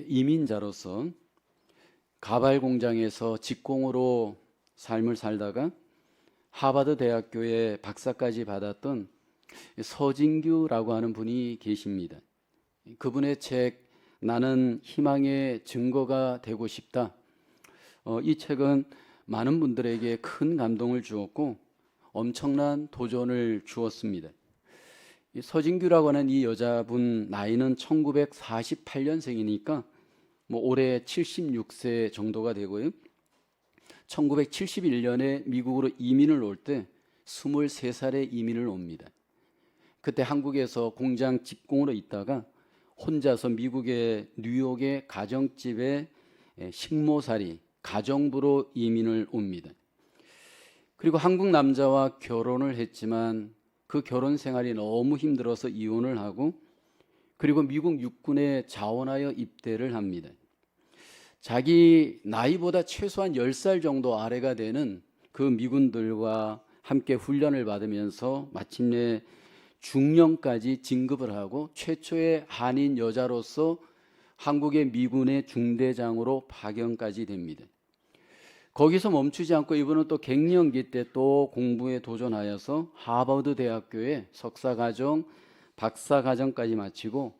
이민자로서 가발 공장에서 직공으로 삶을 살다가 하버드 대학교에 박사까지 받았던 서진규라고 하는 분이 계십니다. 그분의 책 나는 희망의 증거가 되고 싶다. 이 책은 많은 분들에게 큰 감동을 주었고 엄청난 도전을 주었습니다. 이 서진규라고 하는 이 여자분 나이는 1948년생이니까 올해 76세 정도가 되고요. 1971년에 미국으로 이민을 올 때 23살에 이민을 옵니다. 그때 한국에서 공장 직공으로 있다가 혼자서 미국의 뉴욕의 가정집에 식모살이 가정부로 이민을 옵니다. 그리고 한국 남자와 결혼을 했지만 그 결혼 생활이 너무 힘들어서 이혼을 하고 그리고 미국 육군에 자원하여 입대를 합니다. 자기 나이보다 최소한 10살 정도 아래가 되는 그 미군들과 함께 훈련을 받으면서 마침내 중령까지 진급을 하고 최초의 한인 여자로서 한국의 미군의 중대장으로 파견까지 됩니다. 거기서 멈추지 않고 이분은 또 갱년기 때 또 공부에 도전하여서 하버드 대학교에 석사과정, 박사과정까지 마치고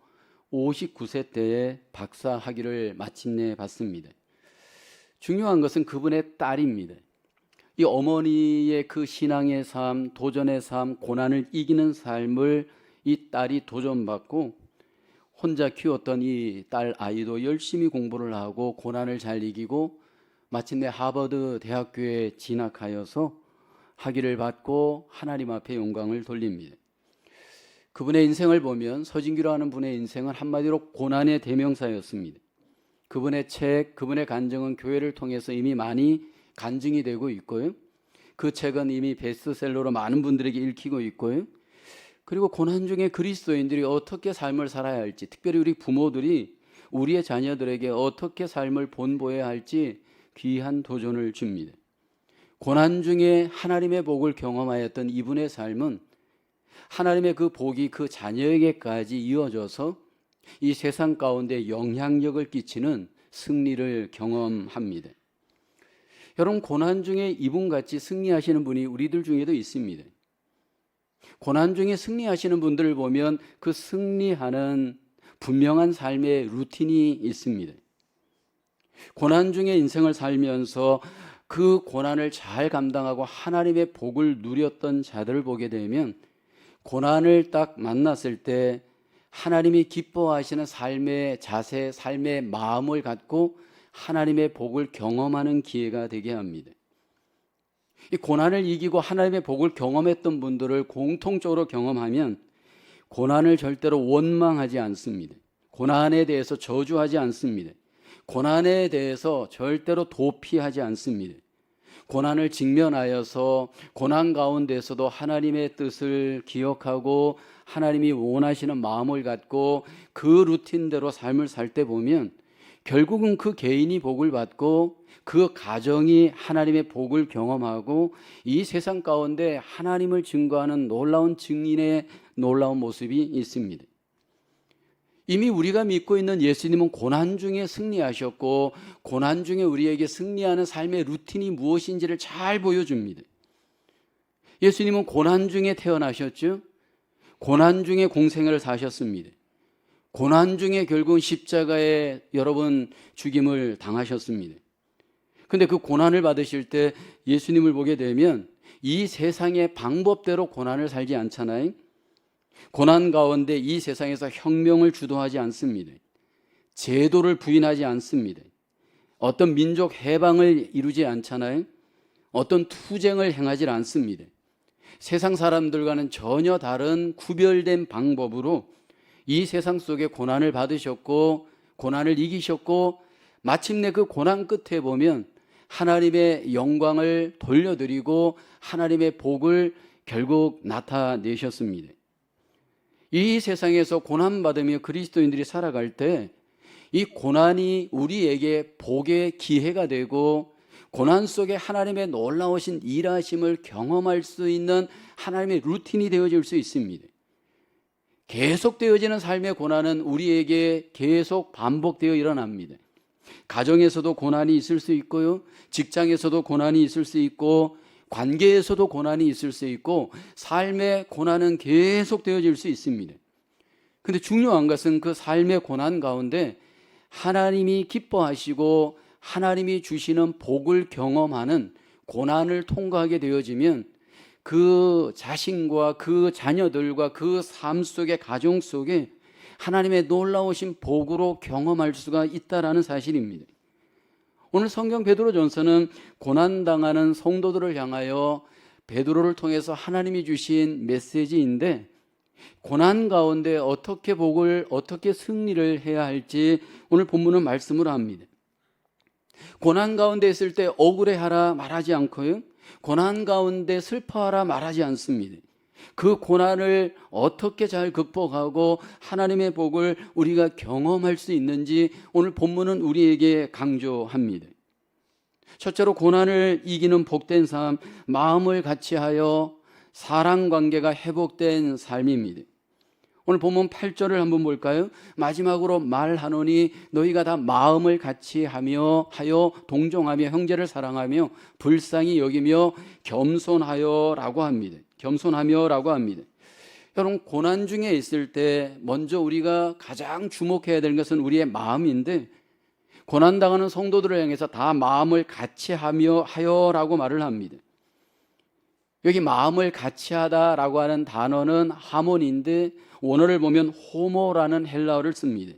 59세 때에 박사 학위를 마침내 받습니다. 중요한 것은 그분의 딸입니다. 이 어머니의 그 신앙의 삶, 도전의 삶, 고난을 이기는 삶을 이 딸이 도전받고 혼자 키웠던 이 딸 아이도 열심히 공부를 하고 고난을 잘 이기고 마침내 하버드 대학교에 진학하여서 학위를 받고 하나님 앞에 영광을 돌립니다. 그분의 인생을 보면 서진규라는 분의 인생은 한마디로 고난의 대명사였습니다. 그분의 책, 그분의 간증은 교회를 통해서 이미 많이 간증이 되고 있고요. 그 책은 이미 베스트셀러로 많은 분들에게 읽히고 있고요. 그리고 고난 중에 그리스도인들이 어떻게 삶을 살아야 할지, 특별히 우리 부모들이 우리의 자녀들에게 어떻게 삶을 본보여야 할지 귀한 도전을 줍니다. 고난 중에 하나님의 복을 경험하였던 이분의 삶은 하나님의 그 복이 그 자녀에게까지 이어져서 이 세상 가운데 영향력을 끼치는 승리를 경험합니다. 여러분, 고난 중에 이분같이 승리하시는 분이 우리들 중에도 있습니다. 고난 중에 승리하시는 분들을 보면 그 승리하는 분명한 삶의 루틴이 있습니다. 고난 중에 인생을 살면서 그 고난을 잘 감당하고 하나님의 복을 누렸던 자들을 보게 되면 고난을 딱 만났을 때 하나님이 기뻐하시는 삶의 자세, 삶의 마음을 갖고 하나님의 복을 경험하는 기회가 되게 합니다. 이 고난을 이기고 하나님의 복을 경험했던 분들을 공통적으로 경험하면 고난을 절대로 원망하지 않습니다. 고난에 대해서 저주하지 않습니다. 고난에 대해서 절대로 도피하지 않습니다. 고난을 직면하여서 고난 가운데서도 하나님의 뜻을 기억하고 하나님이 원하시는 마음을 갖고 그 루틴대로 삶을 살 때 보면 결국은 그 개인이 복을 받고 그 가정이 하나님의 복을 경험하고 이 세상 가운데 하나님을 증거하는 놀라운 증인의 놀라운 모습이 있습니다. 이미 우리가 믿고 있는 예수님은 고난 중에 승리하셨고 고난 중에 우리에게 승리하는 삶의 루틴이 무엇인지를 잘 보여줍니다. 예수님은 고난 중에 태어나셨죠. 고난 중에 공생애를 사셨습니다. 고난 중에 결국은 십자가에 여러분 죽임을 당하셨습니다. 근데 그 고난을 받으실 때 예수님을 보게 되면 이 세상의 방법대로 고난을 살지 않잖아요. 고난 가운데 이 세상에서 혁명을 주도하지 않습니다. 제도를 부인하지 않습니다. 어떤 민족 해방을 이루지 않잖아요. 어떤 투쟁을 행하지 않습니다. 세상 사람들과는 전혀 다른 구별된 방법으로 이 세상 속에 고난을 받으셨고 고난을 이기셨고 마침내 그 고난 끝에 보면 하나님의 영광을 돌려드리고 하나님의 복을 결국 나타내셨습니다. 이 세상에서 고난받으며 그리스도인들이 살아갈 때 이 고난이 우리에게 복의 기회가 되고 고난 속에 하나님의 놀라우신 일하심을 경험할 수 있는 하나님의 루틴이 되어질 수 있습니다. 계속되어지는 삶의 고난은 우리에게 계속 반복되어 일어납니다. 가정에서도 고난이 있을 수 있고요. 직장에서도 고난이 있을 수 있고, 관계에서도 고난이 있을 수 있고, 삶의 고난은 계속되어질 수 있습니다. 근데 중요한 것은 그 삶의 고난 가운데 하나님이 기뻐하시고 하나님이 주시는 복을 경험하는 고난을 통과하게 되어지면 그 자신과 그 자녀들과 그 삶 속의 가정 속에 하나님의 놀라우신 복으로 경험할 수가 있다라는 사실입니다. 오늘 성경 베드로전서는 고난당하는 성도들을 향하여 베드로를 통해서 하나님이 주신 메시지인데, 고난 가운데 어떻게 복을, 어떻게 승리를 해야 할지 오늘 본문은 말씀을 합니다. 고난 가운데 있을 때 억울해하라 말하지 않고요, 고난 가운데 슬퍼하라 말하지 않습니다. 그 고난을 어떻게 잘 극복하고 하나님의 복을 우리가 경험할 수 있는지 오늘 본문은 우리에게 강조합니다. 첫째로 고난을 이기는 복된 삶, 마음을 같이하여 사랑관계가 회복된 삶입니다. 오늘 본문 8절을 한번 볼까요? 마지막으로 말하노니 너희가 다 마음을 같이 하여 동정하며 형제를 사랑하며 불쌍히 여기며 겸손하여라고 합니다. 겸손하며라고 합니다. 여러분, 고난 중에 있을 때 먼저 우리가 가장 주목해야 되는 것은 우리의 마음인데, 고난당하는 성도들을 향해서 다 마음을 같이 하여라고 말을 합니다. 여기 마음을 같이 하다라고 하는 단어는 하모니인데 원어를 보면 호모라는 헬라어를 씁니다.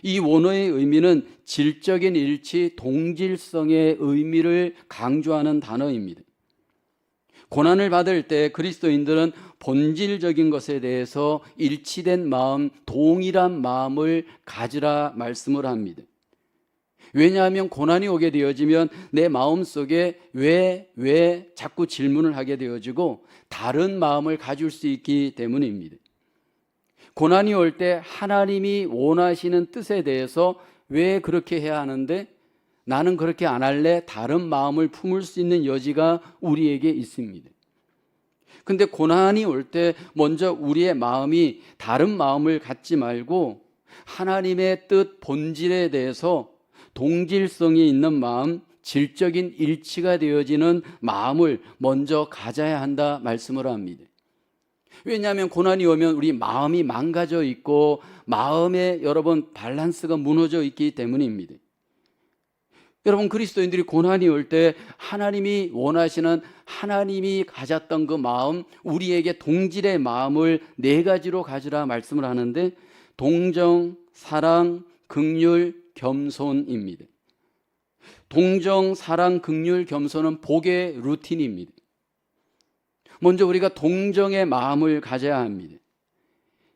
이 원어의 의미는 질적인 일치, 동질성의 의미를 강조하는 단어입니다. 고난을 받을 때 그리스도인들은 본질적인 것에 대해서 일치된 마음, 동일한 마음을 가지라 말씀을 합니다. 왜냐하면 고난이 오게 되어지면 내 마음속에 왜 자꾸 질문을 하게 되어지고 다른 마음을 가질 수 있기 때문입니다. 고난이 올 때 하나님이 원하시는 뜻에 대해서 왜 그렇게 해야 하는데 나는 그렇게 안 할래? 다른 마음을 품을 수 있는 여지가 우리에게 있습니다. 근데 고난이 올 때 먼저 우리의 마음이 다른 마음을 갖지 말고 하나님의 뜻, 본질에 대해서 동질성이 있는 마음, 질적인 일치가 되어지는 마음을 먼저 가져야 한다 말씀을 합니다. 왜냐하면 고난이 오면 우리 마음이 망가져 있고 마음에 여러분 밸런스가 무너져 있기 때문입니다. 여러분, 그리스도인들이 고난이 올 때 하나님이 원하시는, 하나님이 가졌던 그 마음, 우리에게 동질의 마음을 네 가지로 가지라 말씀을 하는데, 동정, 사랑, 긍휼, 겸손입니다. 동정, 사랑, 긍휼, 겸손은 복의 루틴입니다. 먼저 우리가 동정의 마음을 가져야 합니다.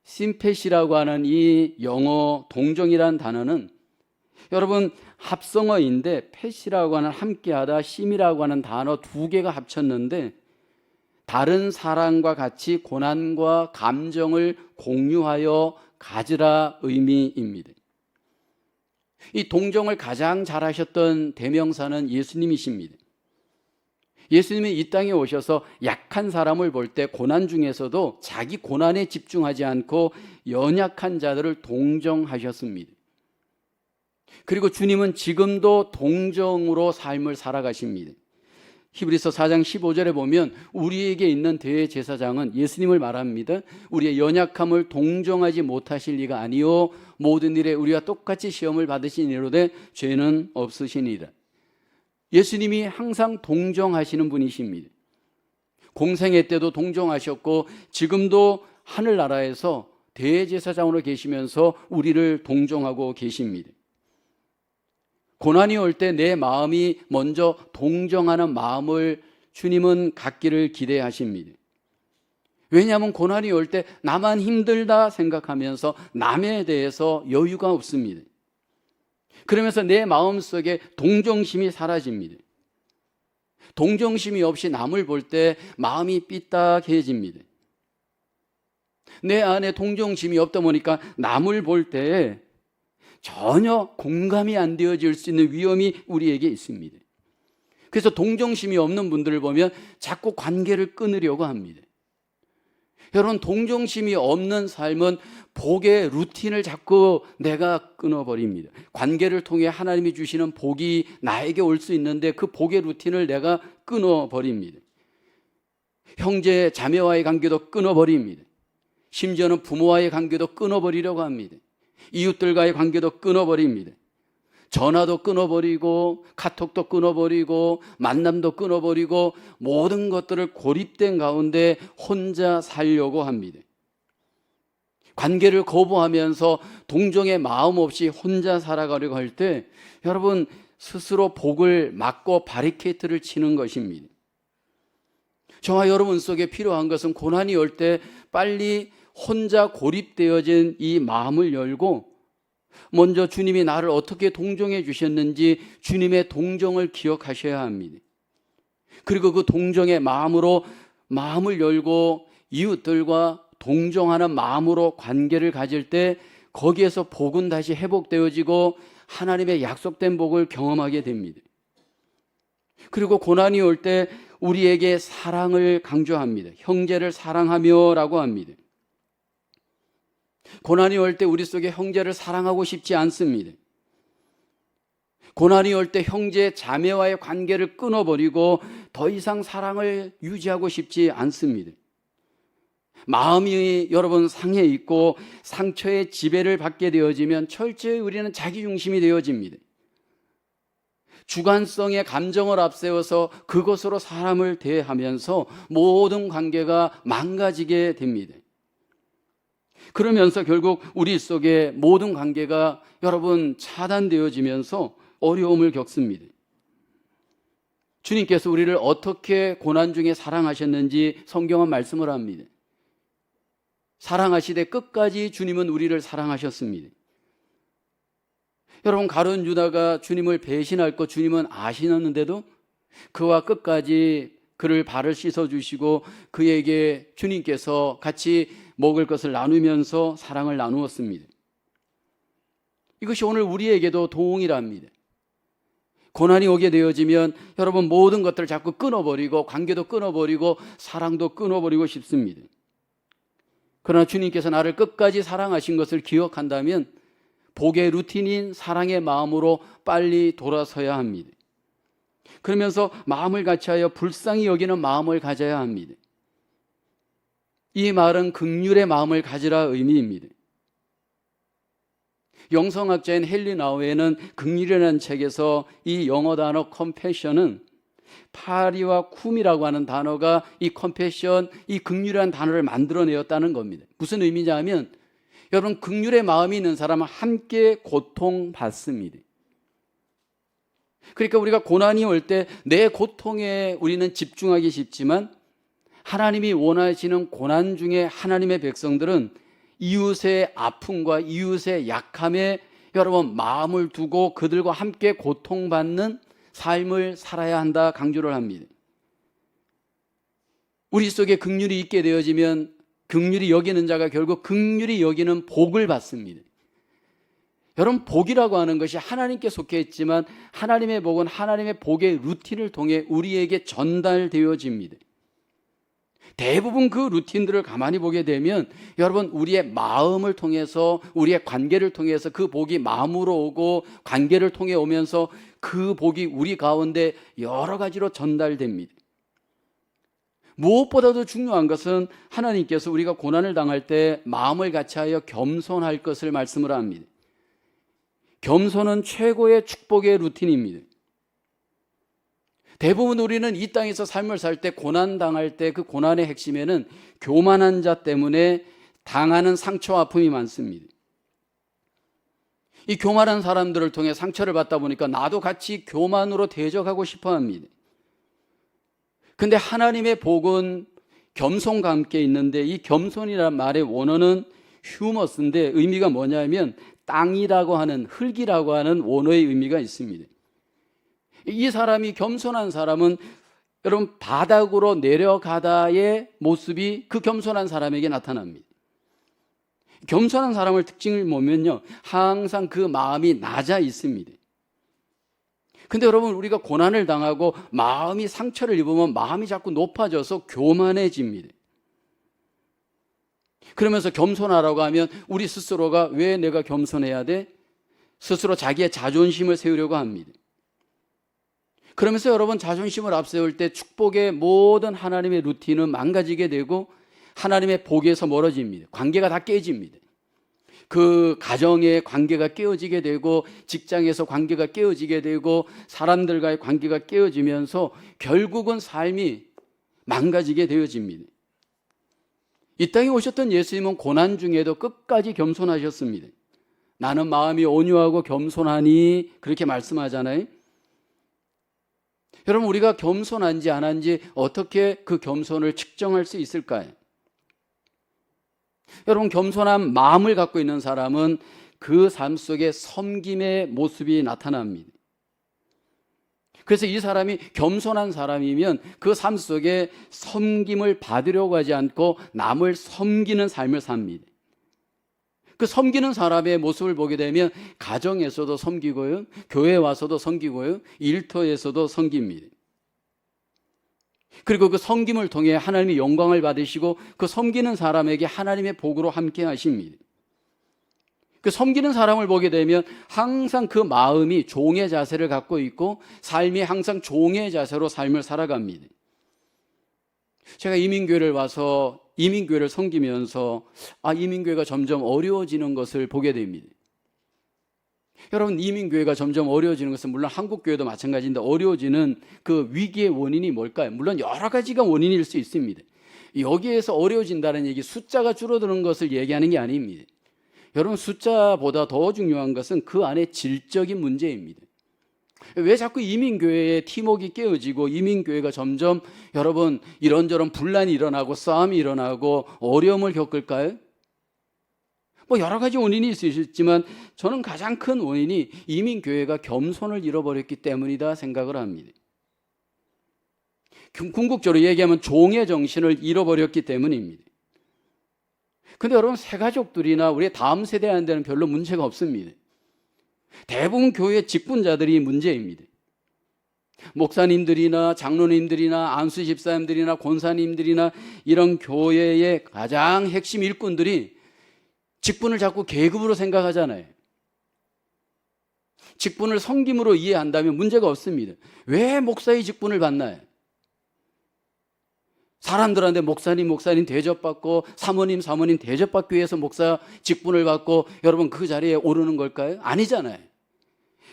심펫이라고 하는 이 영어 동정이라는 단어는 여러분 합성어인데, 펫이라고 하는 함께하다, 심이라고 하는 단어 두 개가 합쳤는데 다른 사람과 같이 고난과 감정을 공유하여 가지라 의미입니다. 이 동정을 가장 잘하셨던 대명사는 예수님이십니다. 예수님이 이 땅에 오셔서 약한 사람을 볼 때 고난 중에서도 자기 고난에 집중하지 않고 연약한 자들을 동정하셨습니다. 그리고 주님은 지금도 동정으로 삶을 살아가십니다. 히브리서 4장 15절에 보면 우리에게 있는 대제사장은 예수님을 말합니다. 우리의 연약함을 동정하지 못하실 리가 아니요 모든 일에 우리와 똑같이 시험을 받으신 이로되 죄는 없으시니라. 예수님이 항상 동정하시는 분이십니다. 공생애 때도 동정하셨고 지금도 하늘나라에서 대제사장으로 계시면서 우리를 동정하고 계십니다. 고난이 올 때 내 마음이 먼저 동정하는 마음을 주님은 갖기를 기대하십니다. 왜냐하면 고난이 올 때 나만 힘들다 생각하면서 남에 대해서 여유가 없습니다. 그러면서 내 마음속에 동정심이 사라집니다. 동정심이 없이 남을 볼 때 마음이 삐딱해집니다. 내 안에 동정심이 없다 보니까 남을 볼 때 전혀 공감이 안 되어질 수 있는 위험이 우리에게 있습니다. 그래서 동정심이 없는 분들을 보면 자꾸 관계를 끊으려고 합니다. 여러분, 동정심이 없는 삶은 복의 루틴을 자꾸 내가 끊어버립니다. 관계를 통해 하나님이 주시는 복이 나에게 올 수 있는데 그 복의 루틴을 내가 끊어버립니다. 형제 자매와의 관계도 끊어버립니다. 심지어는 부모와의 관계도 끊어버리려고 합니다. 이웃들과의 관계도 끊어버립니다. 전화도 끊어버리고 카톡도 끊어버리고 만남도 끊어버리고 모든 것들을 고립된 가운데 혼자 살려고 합니다. 관계를 거부하면서 동정의 마음 없이 혼자 살아가려고 할 때 여러분, 스스로 복을 막고 바리케이트를 치는 것입니다. 저와 여러분 속에 필요한 것은 고난이 올 때 빨리 혼자 고립되어진 이 마음을 열고 먼저 주님이 나를 어떻게 동정해 주셨는지 주님의 동정을 기억하셔야 합니다. 그리고 그 동정의 마음으로 마음을 열고 이웃들과 동정하는 마음으로 관계를 가질 때 거기에서 복은 다시 회복되어지고 하나님의 약속된 복을 경험하게 됩니다. 그리고 고난이 올 때 우리에게 사랑을 강조합니다. 형제를 사랑하며 라고 합니다. 고난이 올 때 우리 속에 형제를 사랑하고 싶지 않습니다. 고난이 올 때 형제 자매와의 관계를 끊어버리고 더 이상 사랑을 유지하고 싶지 않습니다. 마음이 여러분 상해 있고 상처의 지배를 받게 되어지면 철저히 우리는 자기중심이 되어집니다. 주관성의 감정을 앞세워서 그것으로 사람을 대하면서 모든 관계가 망가지게 됩니다. 그러면서 결국 우리 속에 모든 관계가 여러분 차단되어지면서 어려움을 겪습니다. 주님께서 우리를 어떻게 고난 중에 사랑하셨는지 성경은 말씀을 합니다. 사랑하시되 끝까지 주님은 우리를 사랑하셨습니다. 여러분, 가룟 유다가 주님을 배신할 것 주님은 아시는데도 그와 끝까지 그를 발을 씻어주시고 그에게 주님께서 같이 먹을 것을 나누면서 사랑을 나누었습니다. 이것이 오늘 우리에게도 동일합니다. 고난이 오게 되어지면 여러분 모든 것들을 자꾸 끊어버리고 관계도 끊어버리고 사랑도 끊어버리고 싶습니다. 그러나 주님께서 나를 끝까지 사랑하신 것을 기억한다면 복의 루틴인 사랑의 마음으로 빨리 돌아서야 합니다. 그러면서 마음을 같이하여 불쌍히 여기는 마음을 가져야 합니다. 이 말은 긍휼의 마음을 가지라 의미입니다. 영성학자인 헨리 나우에는 긍휼이라는 책에서 이 영어 단어 컴패션은 파리와 쿰이라고 하는 단어가 이 컴패션, 이 긍휼이라는 단어를 만들어내었다는 겁니다. 무슨 의미냐면 여러분, 긍휼의 마음이 있는 사람은 함께 고통받습니다. 그러니까 우리가 고난이 올 때 내 고통에 우리는 집중하기 쉽지만 하나님이 원하시는 고난 중에 하나님의 백성들은 이웃의 아픔과 이웃의 약함에 여러분 마음을 두고 그들과 함께 고통받는 삶을 살아야 한다 강조를 합니다. 우리 속에 긍휼이 있게 되어지면 긍휼히 여기는 자가 결국 긍휼히 여기는 복을 받습니다. 여러분, 복이라고 하는 것이 하나님께 속해 있지만 하나님의 복은 하나님의 복의 루틴을 통해 우리에게 전달되어집니다. 대부분 그 루틴들을 가만히 보게 되면 여러분 우리의 마음을 통해서 우리의 관계를 통해서 그 복이 마음으로 오고 관계를 통해 오면서 그 복이 우리 가운데 여러 가지로 전달됩니다. 무엇보다도 중요한 것은 하나님께서 우리가 고난을 당할 때 마음을 같이하여 겸손할 것을 말씀을 합니다. 겸손은 최고의 축복의 루틴입니다. 대부분 우리는 이 땅에서 삶을 살 때 고난 당할 때 그 고난의 핵심에는 교만한 자 때문에 당하는 상처와 아픔이 많습니다. 이 교만한 사람들을 통해 상처를 받다 보니까 나도 같이 교만으로 대적하고 싶어 합니다. 근데 하나님의 복은 겸손과 함께 있는데 이 겸손이라는 말의 원어는 휴머스인데 의미가 뭐냐면 땅이라고 하는, 흙이라고 하는 원어의 의미가 있습니다. 이 사람이 겸손한 사람은 여러분 바닥으로 내려가다의 모습이 그 겸손한 사람에게 나타납니다. 겸손한 사람의 특징을 보면요, 항상 그 마음이 낮아 있습니다. 근데 여러분 우리가 고난을 당하고 마음이 상처를 입으면 마음이 자꾸 높아져서 교만해집니다. 그러면서 겸손하라고 하면 우리 스스로가 왜 내가 겸손해야 돼? 스스로 자기의 자존심을 세우려고 합니다. 그러면서 여러분, 자존심을 앞세울 때 축복의 모든 하나님의 루틴은 망가지게 되고 하나님의 복에서 멀어집니다. 관계가 다 깨집니다. 그 가정의 관계가 깨어지게 되고 직장에서 관계가 깨어지게 되고 사람들과의 관계가 깨어지면서 결국은 삶이 망가지게 되어집니다. 이 땅에 오셨던 예수님은 고난 중에도 끝까지 겸손하셨습니다. 나는 마음이 온유하고 겸손하니 그렇게 말씀하잖아요. 여러분, 우리가 겸손한지 안 한지 어떻게 그 겸손을 측정할 수 있을까요? 여러분, 겸손한 마음을 갖고 있는 사람은 그 삶 속에 섬김의 모습이 나타납니다. 그래서 이 사람이 겸손한 사람이면 그 삶 속에 섬김을 받으려고 하지 않고 남을 섬기는 삶을 삽니다. 그 섬기는 사람의 모습을 보게 되면 가정에서도 섬기고요, 교회에 와서도 섬기고요, 일터에서도 섬깁니다. 그리고 그 섬김을 통해 하나님의 영광을 받으시고 그 섬기는 사람에게 하나님의 복으로 함께 하십니다. 그 섬기는 사람을 보게 되면 항상 그 마음이 종의 자세를 갖고 있고 삶이 항상 종의 자세로 삶을 살아갑니다. 제가 이민교회를 와서 이민교회를 섬기면서 이민교회가 점점 어려워지는 것을 보게 됩니다. 여러분, 이민교회가 점점 어려워지는 것은 물론 한국교회도 마찬가지인데 어려워지는 그 위기의 원인이 뭘까요? 물론 여러 가지가 원인일 수 있습니다. 여기에서 어려워진다는 얘기, 숫자가 줄어드는 것을 얘기하는 게 아닙니다. 여러분, 숫자보다 더 중요한 것은 그 안에 질적인 문제입니다. 왜 자꾸 이민교회의 팀워크가 깨어지고 이민교회가 점점 여러분 이런저런 분란이 일어나고 싸움이 일어나고 어려움을 겪을까요? 여러 가지 원인이 있을 수 있지만 저는 가장 큰 원인이 이민교회가 겸손을 잃어버렸기 때문이다 생각을 합니다. 궁극적으로 얘기하면 종의 정신을 잃어버렸기 때문입니다. 근데 여러분, 새가족들이나 우리 다음 세대한테는 별로 문제가 없습니다. 대부분 교회 직분자들이 문제입니다. 목사님들이나 장로님들이나 안수 집사님들이나 권사님들이나 이런 교회의 가장 핵심 일꾼들이 직분을 자꾸 계급으로 생각하잖아요. 직분을 섬김으로 이해한다면 문제가 없습니다. 왜 목사의 직분을 받나요? 사람들한테 목사님 대접받고 사모님 대접받기 위해서 목사 직분을 받고 여러분 그 자리에 오르는 걸까요? 아니잖아요.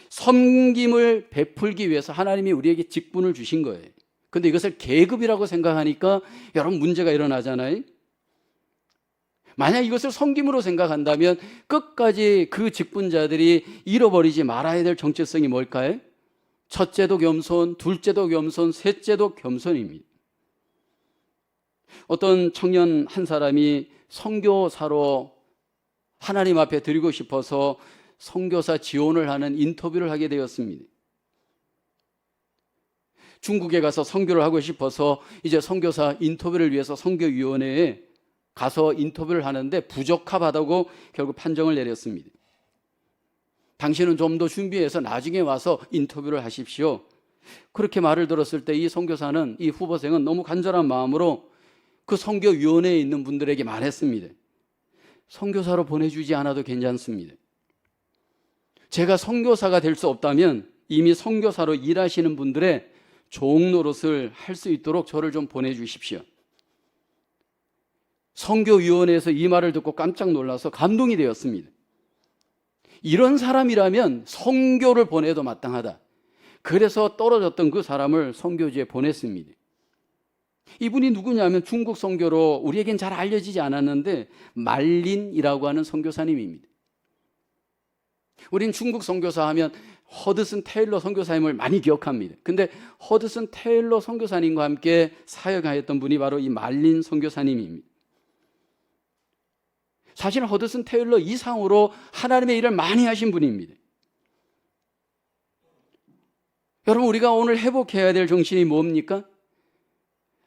섬김을 베풀기 위해서 하나님이 우리에게 직분을 주신 거예요. 그런데 이것을 계급이라고 생각하니까 여러분 문제가 일어나잖아요. 만약 이것을 섬김으로 생각한다면 끝까지 그 직분자들이 잃어버리지 말아야 될 정체성이 뭘까요? 첫째도 겸손, 둘째도 겸손, 셋째도 겸손입니다. 어떤 청년 한 사람이 선교사로 하나님 앞에 드리고 싶어서 선교사 지원을 하는 인터뷰를 하게 되었습니다. 중국에 가서 선교를 하고 싶어서 이제 선교사 인터뷰를 위해서 선교위원회에 가서 인터뷰를 하는데 부적합하다고 결국 판정을 내렸습니다. 당신은 좀 더 준비해서 나중에 와서 인터뷰를 하십시오. 그렇게 말을 들었을 때 이 선교사는, 이 후보생은 너무 간절한 마음으로 그 선교위원회에 있는 분들에게 말했습니다. 선교사로 보내주지 않아도 괜찮습니다. 제가 선교사가 될 수 없다면 이미 선교사로 일하시는 분들의 종 노릇을 할 수 있도록 저를 좀 보내주십시오. 선교위원회에서 이 말을 듣고 깜짝 놀라서 감동이 되었습니다. 이런 사람이라면 선교를 보내도 마땅하다. 그래서 떨어졌던 그 사람을 선교지에 보냈습니다. 이분이 누구냐면 중국 선교로 우리에겐 잘 알려지지 않았는데 말린이라고 하는 선교사님입니다. 우린 중국 선교사 하면 허드슨 테일러 선교사님을 많이 기억합니다. 근데 허드슨 테일러 선교사님과 함께 사역하였던 분이 바로 이 말린 선교사님입니다. 사실 허드슨 테일러 이상으로 하나님의 일을 많이 하신 분입니다. 여러분, 우리가 오늘 회복해야 될 정신이 뭡니까?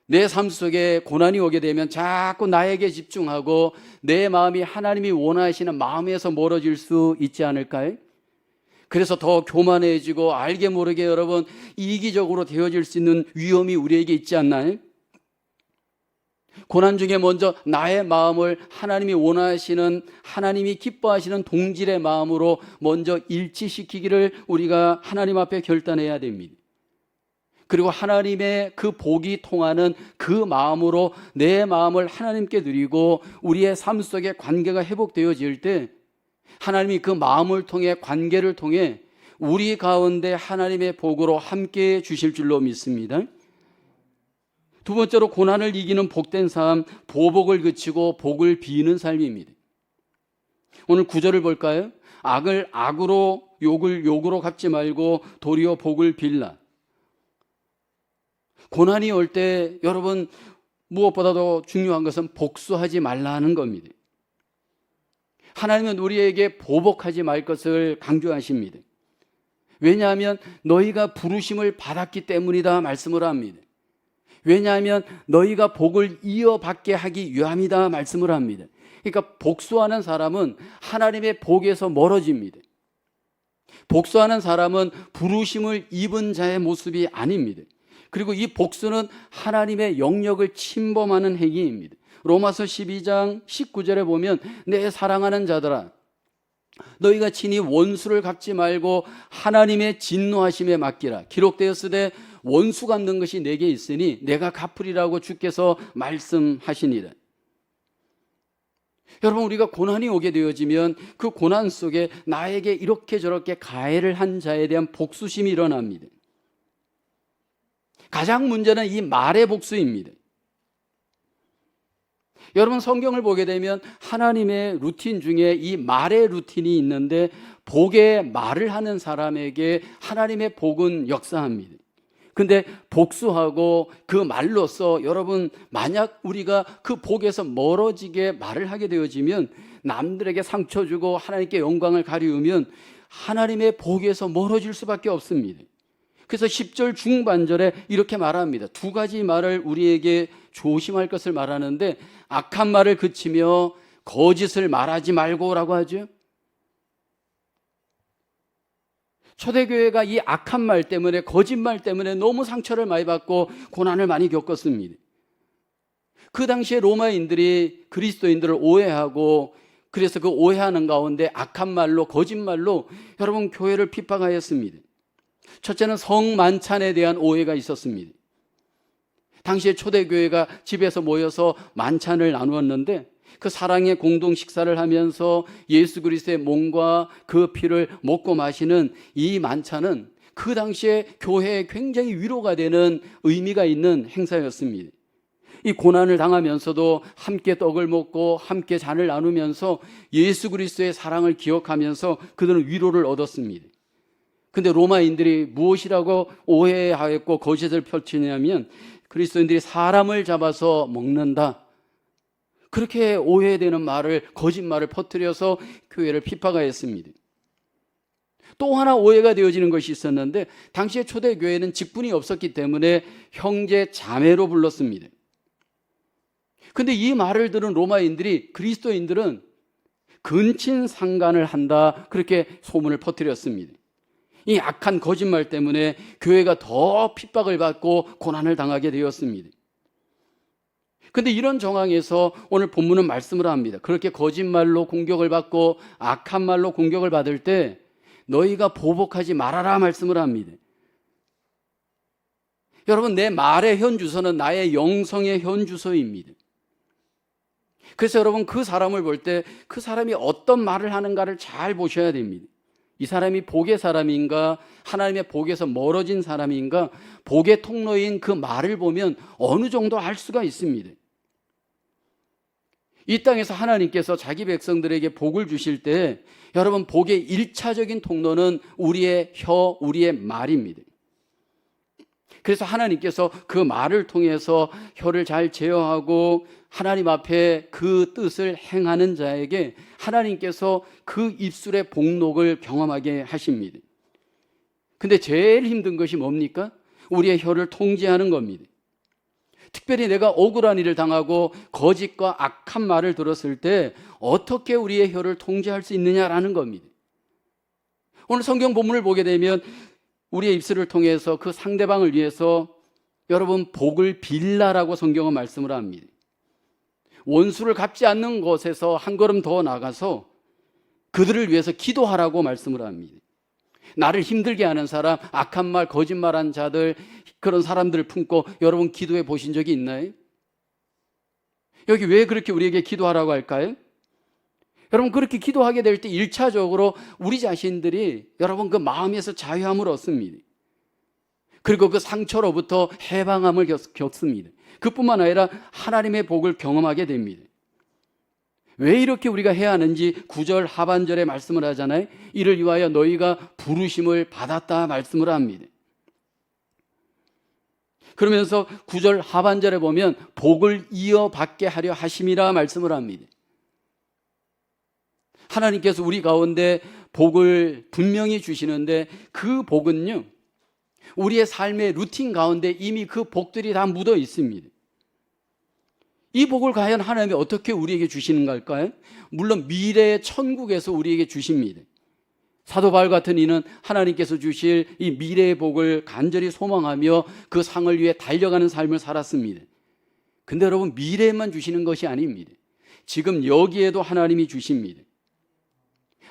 내 삶 속에 고난이 오게 되면 자꾸 나에게 집중하고 내 마음이 하나님이 원하시는 마음에서 멀어질 수 있지 않을까요? 그래서 더 교만해지고 알게 모르게 여러분 이기적으로 되어질 수 있는 위험이 우리에게 있지 않나요? 고난 중에 먼저 나의 마음을 하나님이 원하시는, 하나님이 기뻐하시는 동질의 마음으로 먼저 일치시키기를 우리가 하나님 앞에 결단해야 됩니다. 그리고 하나님의 그 복이 통하는 그 마음으로 내 마음을 하나님께 드리고 우리의 삶 속에 관계가 회복되어질 때 하나님이 그 마음을 통해, 관계를 통해 우리 가운데 하나님의 복으로 함께 주실 줄로 믿습니다. 두 번째로, 고난을 이기는 복된 삶, 보복을 그치고 복을 비는 삶입니다. 오늘 9절을 볼까요? 악을 악으로, 욕을 욕으로 갚지 말고 도리어 복을 빌라. 고난이 올 때 여러분, 무엇보다도 중요한 것은 복수하지 말라는 겁니다. 하나님은 우리에게 보복하지 말 것을 강조하십니다. 왜냐하면 너희가 부르심을 받았기 때문이다 말씀을 합니다. 왜냐하면 너희가 복을 이어받게 하기 위함이다 말씀을 합니다. 그러니까 복수하는 사람은 하나님의 복에서 멀어집니다. 복수하는 사람은 부르심을 입은 자의 모습이 아닙니다. 그리고 이 복수는 하나님의 영역을 침범하는 행위입니다. 로마서 12장 19절에 보면 내 사랑하는 자들아, 너희가 친히 원수를 갚지 말고 하나님의 진노하심에 맡기라. 기록되었으되 원수 갚는 것이 내게 있으니 내가 갚으리라고 주께서 말씀하시니라. 여러분, 우리가 고난이 오게 되어지면 그 고난 속에 나에게 이렇게 저렇게 가해를 한 자에 대한 복수심이 일어납니다. 가장 문제는 이 말의 복수입니다. 여러분, 성경을 보게 되면 하나님의 루틴 중에 이 말의 루틴이 있는데, 복의 말을 하는 사람에게 하나님의 복은 역사합니다. 근데 복수하고 그 말로써 여러분, 만약 우리가 그 복에서 멀어지게 말을 하게 되어지면, 남들에게 상처 주고 하나님께 영광을 가리우면 하나님의 복에서 멀어질 수밖에 없습니다. 그래서 10절 중반절에 이렇게 말합니다. 두 가지 말을 우리에게 조심할 것을 말하는데, 악한 말을 그치며 거짓을 말하지 말고라고 하죠. 초대교회가 이 악한 말 때문에, 거짓말 때문에 너무 상처를 많이 받고 고난을 많이 겪었습니다. 그 당시에 로마인들이 그리스도인들을 오해하고, 그래서 그 오해하는 가운데 악한 말로, 거짓말로 여러분 교회를 핍박하였습니다. 첫째는 성만찬에 대한 오해가 있었습니다. 당시에 초대교회가 집에서 모여서 만찬을 나누었는데, 그 사랑의 공동 식사를 하면서 예수 그리스도의 몸과 그 피를 먹고 마시는 이 만찬은 그 당시에 교회에 굉장히 위로가 되는 의미가 있는 행사였습니다. 이 고난을 당하면서도 함께 떡을 먹고 함께 잔을 나누면서 예수 그리스도의 사랑을 기억하면서 그들은 위로를 얻었습니다. 근데 로마인들이 무엇이라고 오해하였고 거짓을 펼치냐면, 그리스도인들이 사람을 잡아서 먹는다, 그렇게 오해되는 말을, 거짓말을 퍼뜨려서 교회를 핍박하였습니다. 또 하나 오해가 되어지는 것이 있었는데, 당시에 초대교회는 직분이 없었기 때문에 형제 자매로 불렀습니다. 근데 이 말을 들은 로마인들이, 그리스도인들은 근친상간을 한다, 그렇게 소문을 퍼뜨렸습니다. 이 악한 거짓말 때문에 교회가 더 핍박을 받고 고난을 당하게 되었습니다. 그런데 이런 정황에서 오늘 본문은 말씀을 합니다. 그렇게 거짓말로 공격을 받고 악한 말로 공격을 받을 때 너희가 보복하지 말아라 말씀을 합니다. 여러분, 내 말의 현주소는 나의 영성의 현주소입니다. 그래서 여러분, 그 사람을 볼 때 그 사람이 어떤 말을 하는가를 잘 보셔야 됩니다. 이 사람이 복의 사람인가, 하나님의 복에서 멀어진 사람인가, 복의 통로인 그 말을 보면 어느 정도 알 수가 있습니다. 이 땅에서 하나님께서 자기 백성들에게 복을 주실 때 여러분, 복의 1차적인 통로는 우리의 혀, 우리의 말입니다. 그래서 하나님께서 그 말을 통해서 혀를 잘 제어하고 하나님 앞에 그 뜻을 행하는 자에게 하나님께서 그 입술의 복록을 경험하게 하십니다. 근데 제일 힘든 것이 뭡니까? 우리의 혀를 통제하는 겁니다. 특별히 내가 억울한 일을 당하고 거짓과 악한 말을 들었을 때 어떻게 우리의 혀를 통제할 수 있느냐라는 겁니다. 오늘 성경 본문을 보게 되면 우리의 입술을 통해서 그 상대방을 위해서 여러분 복을 빌라라고 성경은 말씀을 합니다. 원수를 갚지 않는 곳에서 한 걸음 더 나가서 그들을 위해서 기도하라고 말씀을 합니다. 나를 힘들게 하는 사람, 악한 말, 거짓말한 자들, 그런 사람들을 품고 여러분 기도해 보신 적이 있나요? 여기 왜 그렇게 우리에게 기도하라고 할까요? 여러분 그렇게 기도하게 될 때 1차적으로 우리 자신들이 여러분 그 마음에서 자유함을 얻습니다. 그리고 그 상처로부터 해방함을 겪습니다. 그뿐만 아니라 하나님의 복을 경험하게 됩니다. 왜 이렇게 우리가 해야 하는지 9절 하반절에 말씀을 하잖아요. 이를 위하여 너희가 부르심을 받았다 말씀을 합니다. 그러면서 9절 하반절에 보면 복을 이어받게 하려 하심이라 말씀을 합니다. 하나님께서 우리 가운데 복을 분명히 주시는데 그 복은요, 우리의 삶의 루틴 가운데 이미 그 복들이 다 묻어 있습니다. 이 복을 과연 하나님이 어떻게 우리에게 주시는 걸까요? 물론 미래의 천국에서 우리에게 주십니다. 사도 바울 같은 이는 하나님께서 주실 이 미래의 복을 간절히 소망하며 그 상을 위해 달려가는 삶을 살았습니다. 근데 여러분 미래에만 주시는 것이 아닙니다. 지금 여기에도 하나님이 주십니다.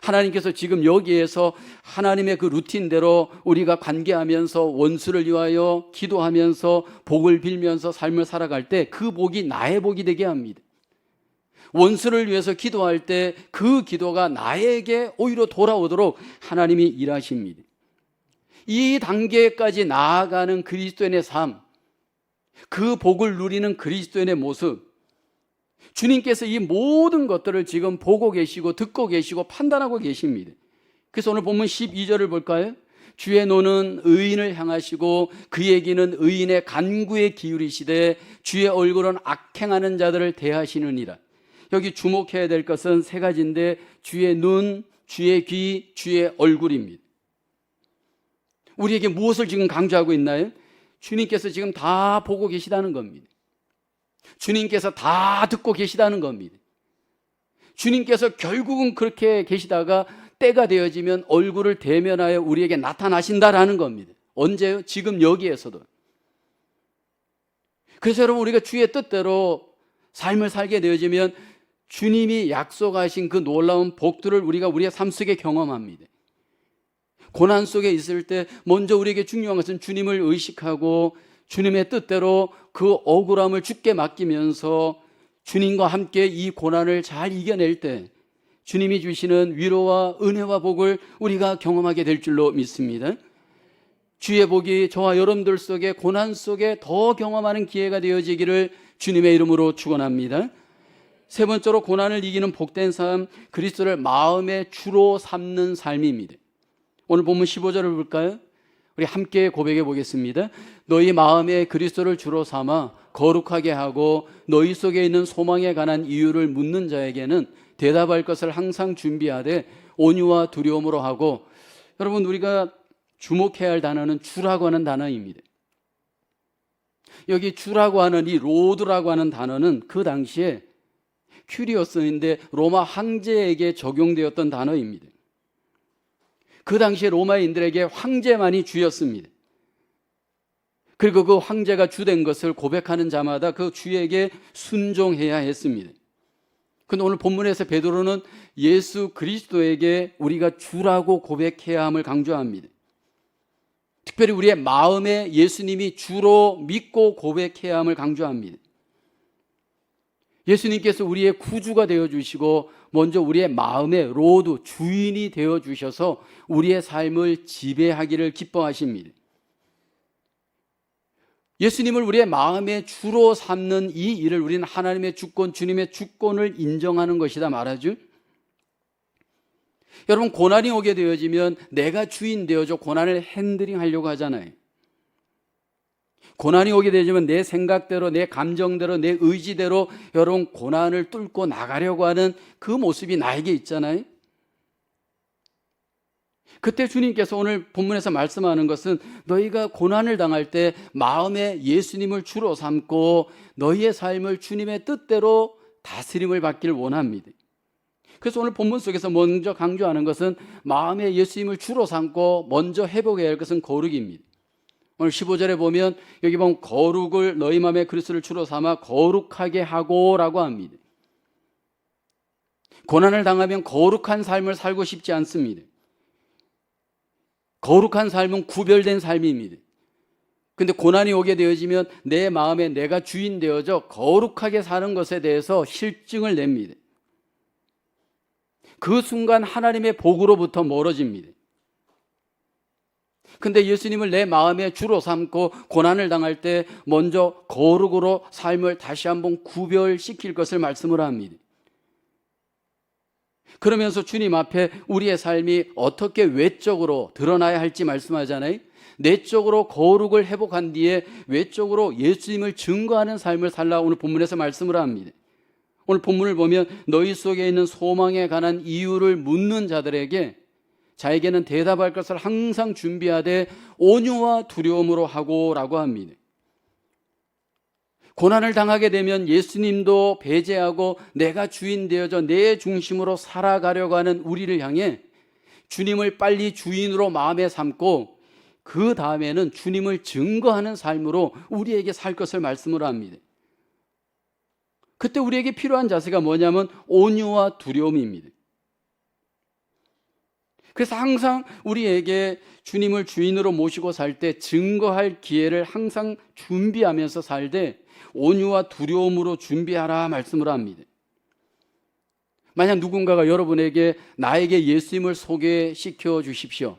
하나님께서 지금 여기에서 하나님의 그 루틴대로 우리가 관계하면서 원수를 위하여 기도하면서 복을 빌면서 삶을 살아갈 때 그 복이 나의 복이 되게 합니다. 원수를 위해서 기도할 때 그 기도가 나에게 오히려 돌아오도록 하나님이 일하십니다. 이 단계까지 나아가는 그리스도인의 삶, 그 복을 누리는 그리스도인의 모습, 주님께서 이 모든 것들을 지금 보고 계시고 듣고 계시고 판단하고 계십니다. 그래서 오늘 본문 12절을 볼까요? 주의 노는 의인을 향하시고 그의 귀는 의인의 간구에 기울이시되 주의 얼굴은 악행하는 자들을 대하시느니라. 여기 주목해야 될 것은 세 가지인데 주의 눈, 주의 귀, 주의 얼굴입니다. 우리에게 무엇을 지금 강조하고 있나요? 주님께서 지금 다 보고 계시다는 겁니다. 주님께서 다 듣고 계시다는 겁니다. 주님께서 결국은 그렇게 계시다가 때가 되어지면 얼굴을 대면하여 우리에게 나타나신다라는 겁니다. 언제요? 지금 여기에서도. 그래서 여러분 우리가 주의 뜻대로 삶을 살게 되어지면 주님이 약속하신 그 놀라운 복들을 우리가 우리의 삶 속에 경험합니다. 고난 속에 있을 때 먼저 우리에게 중요한 것은 주님을 의식하고 주님의 뜻대로 그 억울함을 주께 맡기면서 주님과 함께 이 고난을 잘 이겨낼 때 주님이 주시는 위로와 은혜와 복을 우리가 경험하게 될 줄로 믿습니다. 주의 복이 저와 여러분들 속에 고난 속에 더 경험하는 기회가 되어지기를 주님의 이름으로 축원합니다. 세 번째로 고난을 이기는 복된 삶, 그리스도를 마음의 주로 삼는 삶입니다. 오늘 본문 15절을 볼까요? 우리 함께 고백해 보겠습니다. 너희 마음에 그리스도를 주로 삼아 거룩하게 하고 너희 속에 있는 소망에 관한 이유를 묻는 자에게는 대답할 것을 항상 준비하되 온유와 두려움으로 하고. 여러분 우리가 주목해야 할 단어는 주라고 하는 단어입니다. 여기 주라고 하는 이 로드라고 하는 단어는 그 당시에 큐리오스인데 로마 황제에게 적용되었던 단어입니다. 그 당시에 로마인들에게 황제만이 주였습니다. 그리고 그 황제가 주된 것을 고백하는 자마다 그 주에게 순종해야 했습니다. 그런데 오늘 본문에서 베드로는 예수 그리스도에게 우리가 주라고 고백해야 함을 강조합니다. 특별히 우리의 마음에 예수님이 주로 믿고 고백해야 함을 강조합니다. 예수님께서 우리의 구주가 되어주시고 먼저 우리의 마음의 로드, 주인이 되어주셔서 우리의 삶을 지배하기를 기뻐하십니다. 예수님을 우리의 마음의 주로 삼는 이 일을 우리는 하나님의 주권, 주님의 주권을 인정하는 것이다 말하죠. 여러분 고난이 오게 되어지면 내가 주인 되어줘 고난을 핸들링하려고 하잖아요. 고난이 오게 되지만 내 생각대로, 내 감정대로, 내 의지대로 여러분 고난을 뚫고 나가려고 하는 그 모습이 나에게 있잖아요. 그때 주님께서 오늘 본문에서 말씀하는 것은 너희가 고난을 당할 때 마음에 예수님을 주로 삼고 너희의 삶을 주님의 뜻대로 다스림을 받기를 원합니다. 그래서 오늘 본문 속에서 먼저 강조하는 것은 마음에 예수님을 주로 삼고 먼저 회복해야 할 것은 거룩입니다. 오늘 15절에 보면 여기 보면 거룩을 너희 마음에 그리스도를 주로 삼아 거룩하게 하고 라고 합니다. 고난을 당하면 거룩한 삶을 살고 싶지 않습니다. 거룩한 삶은 구별된 삶입니다. 근데 고난이 오게 되어지면 내 마음에 내가 주인 되어져 거룩하게 사는 것에 대해서 실증을 냅니다. 그 순간 하나님의 복으로부터 멀어집니다. 근데 예수님을 내 마음의 주로 삼고 고난을 당할 때 먼저 거룩으로 삶을 다시 한번 구별시킬 것을 말씀을 합니다. 그러면서 주님 앞에 우리의 삶이 어떻게 외적으로 드러나야 할지 말씀하잖아요. 내적으로 거룩을 회복한 뒤에 외적으로 예수님을 증거하는 삶을 살라 오늘 본문에서 말씀을 합니다. 오늘 본문을 보면 너희 속에 있는 소망에 관한 이유를 묻는 자들에게 자에게는 대답할 것을 항상 준비하되 온유와 두려움으로 하고라고 합니다. 고난을 당하게 되면 예수님도 배제하고 내가 주인 되어져 내 중심으로 살아가려고 하는 우리를 향해 주님을 빨리 주인으로 마음에 삼고 그 다음에는 주님을 증거하는 삶으로 우리에게 살 것을 말씀을 합니다. 그때 우리에게 필요한 자세가 뭐냐면 온유와 두려움입니다. 그래서 항상 우리에게 주님을 주인으로 모시고 살 때 증거할 기회를 항상 준비하면서 살되 온유와 두려움으로 준비하라 말씀을 합니다. 만약 누군가가 여러분에게 나에게 예수님을 소개시켜 주십시오.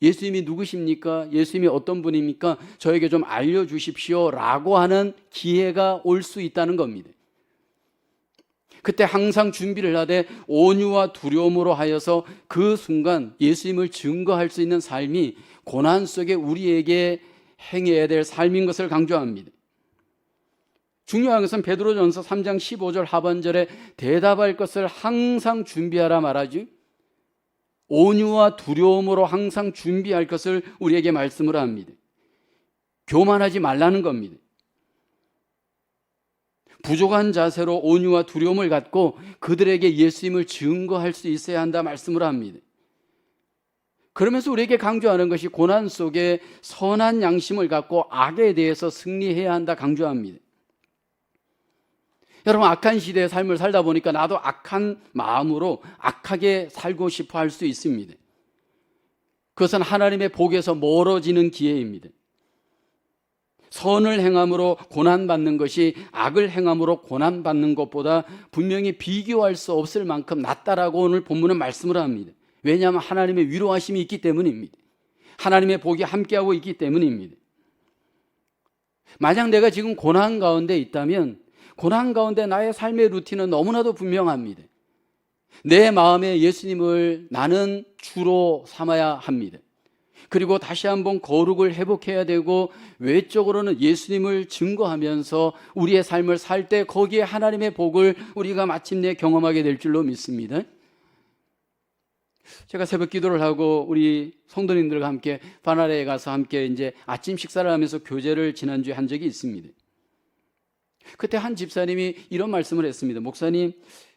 예수님이 누구십니까? 예수님이 어떤 분입니까? 저에게 좀 알려주십시오 라고 하는 기회가 올 수 있다는 겁니다. 그때 항상 준비를 하되 온유와 두려움으로 하여서 그 순간 예수님을 증거할 수 있는 삶이 고난 속에 우리에게 행해야 될 삶인 것을 강조합니다. 중요한 것은 베드로전서 3장 15절 하반절에 대답할 것을 항상 준비하라 말하지, 온유와 두려움으로 항상 준비할 것을 우리에게 말씀을 합니다. 교만하지 말라는 겁니다. 부족한 자세로 온유와 두려움을 갖고 그들에게 예수님을 증거할 수 있어야 한다 말씀을 합니다. 그러면서 우리에게 강조하는 것이 고난 속에 선한 양심을 갖고 악에 대해서 승리해야 한다 강조합니다. 여러분, 악한 시대의 삶을 살다 보니까 나도 악한 마음으로 악하게 살고 싶어 할 수 있습니다. 그것은 하나님의 복에서 멀어지는 기회입니다. 선을 행함으로 고난받는 것이 악을 행함으로 고난받는 것보다 분명히 비교할 수 없을 만큼 낫다라고 오늘 본문은 말씀을 합니다. 왜냐하면 하나님의 위로하심이 있기 때문입니다. 하나님의 복이 함께하고 있기 때문입니다. 만약 내가 지금 고난 가운데 있다면 고난 가운데 나의 삶의 루틴은 너무나도 분명합니다. 내 마음에 예수님을 나는 주로 삼아야 합니다. 그리고 다시 한번 거룩을 회복해야 되고 외적으로는 예수님을 증거하면서 우리의 삶을 살 때 거기에 하나님의 복을 우리가 마침내 경험하게 될 줄로 믿습니다. 제가 새벽 기도를 하고 우리 성도님들과 함께 바나라에 가서 함께 이제 아침 식사를 하면서 교제를 지난주에 한 적이 있습니다. 그때 한 집사님이 이런 말씀을 했습니다. 목사님,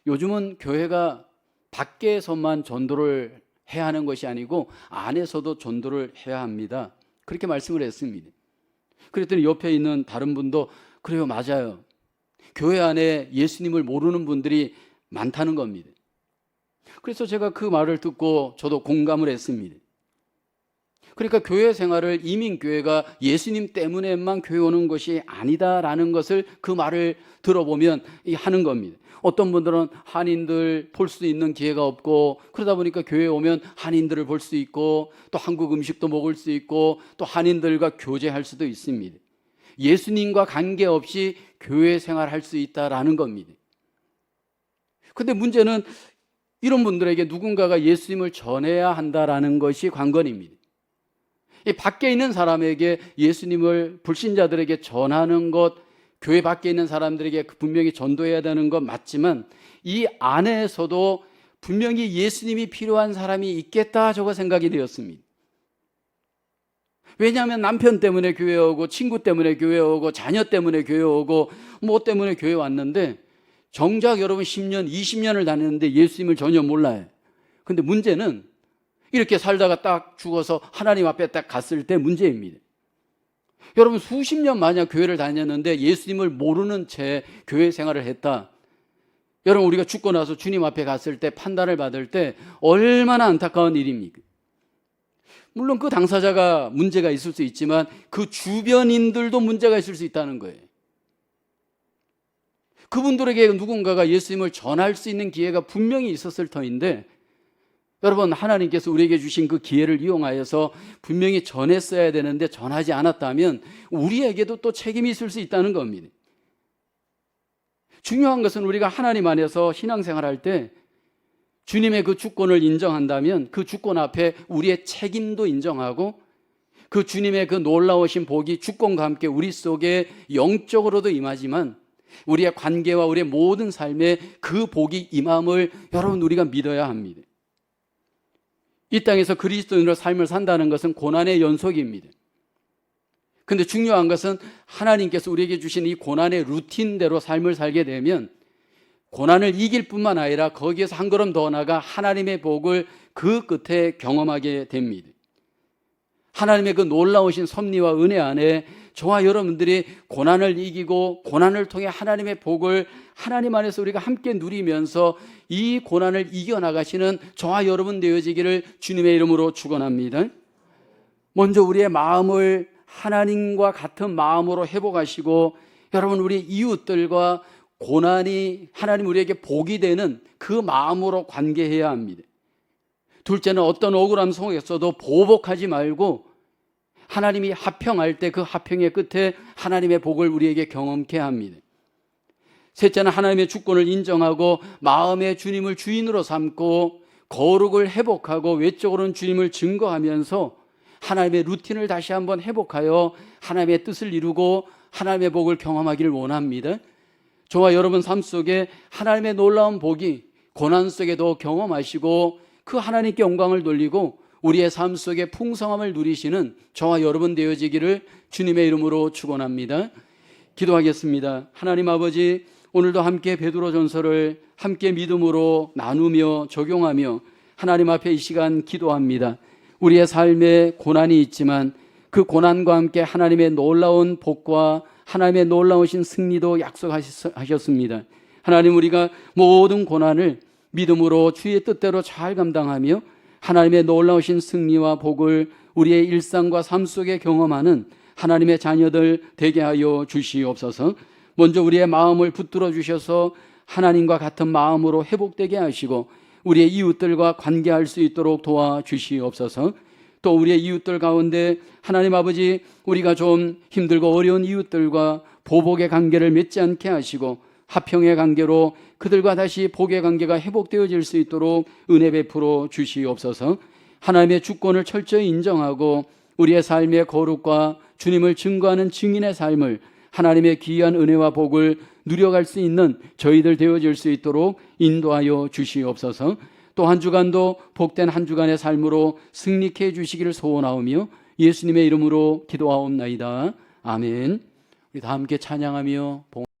요즘은 교회가 밖에서만 전도를 해야 하는 것이 아니고 안에서도 전도를 해야 합니다. 그렇게 말씀을 했습니다. 그랬더니 옆에 있는 다른 분도 그래요, 맞아요. 교회 안에 예수님을 모르는 분들이 많다는 겁니다. 그래서 제가 그 말을 듣고 저도 공감을 했습니다. 그러니까 교회 생활을 이민교회가 예수님 때문에만 교회 오는 것이 아니다라는 것을 그 말을 들어보면 하는 겁니다. 어떤 분들은 한인들 볼 수 있는 기회가 없고 그러다 보니까 교회에 오면 한인들을 볼 수 있고 또 한국 음식도 먹을 수 있고 또 한인들과 교제할 수도 있습니다. 예수님과 관계없이 교회 생활할 수 있다라는 겁니다. 그런데 문제는 이런 분들에게 누군가가 예수님을 전해야 한다라는 것이 관건입니다. 이 밖에 있는 사람에게 예수님을 불신자들에게 전하는 것, 교회 밖에 있는 사람들에게 분명히 전도해야 되는 것 맞지만 이 안에서도 분명히 예수님이 필요한 사람이 있겠다, 저거 생각이 되었습니다. 왜냐하면 남편 때문에 교회 오고 친구 때문에 교회 오고 자녀 때문에 교회 오고 뭐 때문에 교회 왔는데 정작 여러분 10년, 20년을 다녔는데 예수님을 전혀 몰라요. 근데 문제는 이렇게 살다가 딱 죽어서 하나님 앞에 딱 갔을 때 문제입니다. 여러분, 수십 년 만약 교회를 다녔는데 예수님을 모르는 채 교회 생활을 했다. 여러분, 우리가 죽고 나서 주님 앞에 갔을 때 판단을 받을 때 얼마나 안타까운 일입니까? 물론 그 당사자가 문제가 있을 수 있지만 그 주변인들도 문제가 있을 수 있다는 거예요. 그분들에게 누군가가 예수님을 전할 수 있는 기회가 분명히 있었을 터인데, 여러분, 하나님께서 우리에게 주신 그 기회를 이용하여서 분명히 전했어야 되는데 전하지 않았다면 우리에게도 또 책임이 있을 수 있다는 겁니다. 중요한 것은 우리가 하나님 안에서 신앙생활할 때 주님의 그 주권을 인정한다면 그 주권 앞에 우리의 책임도 인정하고, 그 주님의 그 놀라우신 복이 주권과 함께 우리 속에 영적으로도 임하지만 우리의 관계와 우리의 모든 삶에 그 복이 임함을 여러분, 우리가 믿어야 합니다. 이 땅에서 그리스도인으로 삶을 산다는 것은 고난의 연속입니다. 근데 중요한 것은 하나님께서 우리에게 주신 이 고난의 루틴대로 삶을 살게 되면 고난을 이길 뿐만 아니라 거기에서 한 걸음 더 나아가 하나님의 복을 그 끝에 경험하게 됩니다. 하나님의 그 놀라우신 섭리와 은혜 안에 저와 여러분들이 고난을 이기고 고난을 통해 하나님의 복을 하나님 안에서 우리가 함께 누리면서 이 고난을 이겨나가시는 저와 여러분 되어지기를 주님의 이름으로 축원합니다. 먼저 우리의 마음을 하나님과 같은 마음으로 회복하시고, 여러분, 우리 이웃들과 고난이 하나님 우리에게 복이 되는 그 마음으로 관계해야 합니다. 둘째는 어떤 억울함 속에서도 보복하지 말고 하나님이 합평할 때 그 합평의 끝에 하나님의 복을 우리에게 경험케 합니다. 셋째는 하나님의 주권을 인정하고 마음의 주님을 주인으로 삼고 거룩을 회복하고 외적으로는 주님을 증거하면서 하나님의 루틴을 다시 한번 회복하여 하나님의 뜻을 이루고 하나님의 복을 경험하기를 원합니다. 저와 여러분 삶 속에 하나님의 놀라운 복이 고난 속에도 경험하시고 그 하나님께 영광을 돌리고 우리의 삶 속에 풍성함을 누리시는 저와 여러분 되어지기를 주님의 이름으로 축원합니다. 기도하겠습니다. 하나님 아버지, 오늘도 함께 베드로전서를 함께 믿음으로 나누며 적용하며 하나님 앞에 이 시간 기도합니다. 우리의 삶에 고난이 있지만 그 고난과 함께 하나님의 놀라운 복과 하나님의 놀라우신 승리도 약속하셨습니다. 하나님, 우리가 모든 고난을 믿음으로 주의 뜻대로 잘 감당하며 하나님의 놀라우신 승리와 복을 우리의 일상과 삶 속에 경험하는 하나님의 자녀들 되게 하여 주시옵소서. 먼저 우리의 마음을 붙들어 주셔서 하나님과 같은 마음으로 회복되게 하시고 우리의 이웃들과 관계할 수 있도록 도와주시옵소서. 또 우리의 이웃들 가운데 하나님 아버지, 우리가 좀 힘들고 어려운 이웃들과 보복의 관계를 맺지 않게 하시고 화평의 관계로 그들과 다시 복의 관계가 회복되어질 수 있도록 은혜 베풀어 주시옵소서. 하나님의 주권을 철저히 인정하고 우리의 삶의 거룩과 주님을 증거하는 증인의 삶을 하나님의 귀한 은혜와 복을 누려갈 수 있는 저희들 되어질 수 있도록 인도하여 주시옵소서. 또 한 주간도 복된 한 주간의 삶으로 승리케 해주시기를 소원하오며 예수님의 이름으로 기도하옵나이다. 아멘. 우리 다 함께 찬양하며